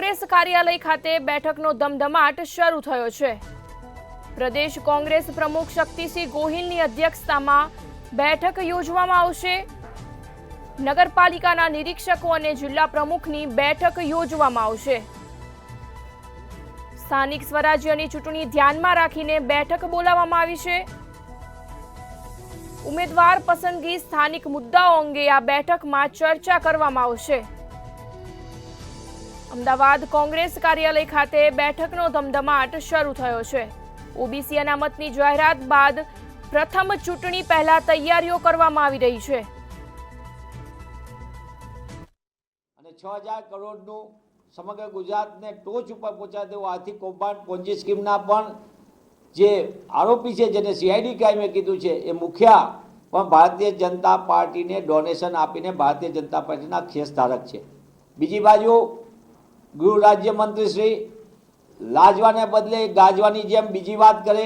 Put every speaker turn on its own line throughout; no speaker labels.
કોંગ્રેસ કાર્યાલય ખાતે બેઠકનો ધમધમાટ શરૂ થયો છે। પ્રદેશ કોંગ્રેસ પ્રમુખ શક્તિસિંહ ગોહિલની અધ્યક્ષતામાં બેઠક યોજવામાં આવશે। નગરપાલિકાના નિરીક્ષકો અને જિલ્લા પ્રમુખની બેઠક યોજવામાં આવશે। સ્થાનિક સ્વરાજ્યની ચૂંટણી ધ્યાનમાં રાખીને બેઠક બોલાવવામાં આવી છે। ઉમેદવાર પસંદગી સ્થાનિક મુદ્દાઓ અંગે આ બેઠકમાં ચર્ચા કરવામાં આવશે। અમદાવાદ કોંગ્રેસ કાર્યાલય ખાતે બેઠકનો ધમધમાટ શરૂ થયો છે। ઓબીસી અનામતની જાહેરાત બાદ પ્રથમ ચૂંટણી પહેલા તૈયારીઓ કરવામાં આવી રહી છે।
અને 6000 કરોડનું સમગ્ર ગુજરાતને ટોચ ઉપર પહોંચાડે તેવું આર્થિક કૌભાંડ પોન્જી સ્કીમના પણ જે આરોપી છે, જેને સીઆઈડી ક્રાઇમે કીધું છે, એ મુખિયા પણ ભારતીય જનતા પાર્ટીને ડોનેશન આપીને ભારતીય જનતા પાર્ટીના ખેસ ધારક છે। બીજી બાજુ ગૃહ રાજ્યમંત્રી શ્રી લાજવાને બદલે ગાજવાની જેમ બીજી વાત કરે।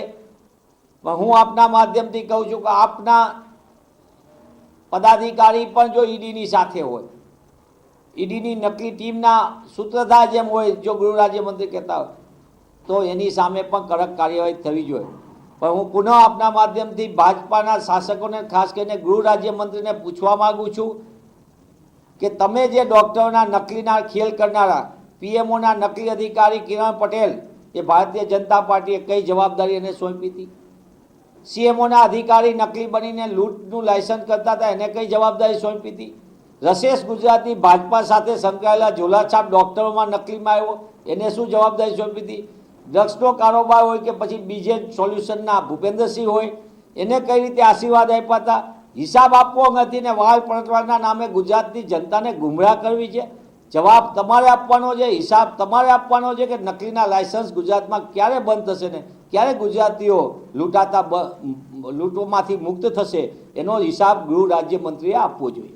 પણ હું આપના માધ્યમથી કહું છું કે આપના પદાધિકારી પણ જો ઈડીની સાથે હોય, ઈડીની નકલી ટીમના સૂત્રધાર જેમ હોય, જો ગૃહ રાજ્યમંત્રી કહેતા હોય, તો એની સામે પણ કડક કાર્યવાહી થવી જોઈએ। પણ હું પુનઃ આપના માધ્યમથી ભાજપાના શાસકોને, ખાસ કરીને ગૃહ રાજ્યમંત્રીને પૂછવા માગું છું કે તમે જે ડૉક્ટરોના નકલીના ખેલ કરનારા પીએમઓના નકલી અધિકારી કિરણ પટેલ, એ ભારતીય જનતા પાર્ટીએ કઈ જવાબદારી એને સોંપી હતી? સીએમઓના અધિકારી નકલી બનીને લૂંટનું લાયસન્સ કરતા હતા, એને કઈ જવાબદારી સોંપી હતી? રસેશ ગુજરાતી ભાજપા સાથે સંકળાયેલા ઝોલાછાપ ડૉક્ટરોમાં નકલીમાં આવ્યો, એને શું જવાબદારી સોંપી હતી? ડ્રગ્સનો કારોબાર હોય કે પછી બીજે સોલ્યુશનના ભૂપેન્દ્રસિંહ હોય, એને કઈ રીતે આશીર્વાદ આપ્યા હતા? હિસાબ આપવો નથી ને વાળ પલટવાના નામે ગુજરાતની જનતાને ગુમરાહ કરવી છે। જવાબ તમારે આપવાનો છે, હિસાબ તમારે આપવાનો છે કે નકલીના લાયસન્સ ગુજરાતમાં ક્યારે બંધ થશે ને ક્યારે ગુજરાતીઓ લૂંટોમાંથી મુક્ત થશે, એનો હિસાબ ગૃહ રાજ્યમંત્રીએ આપવો જોઈએ।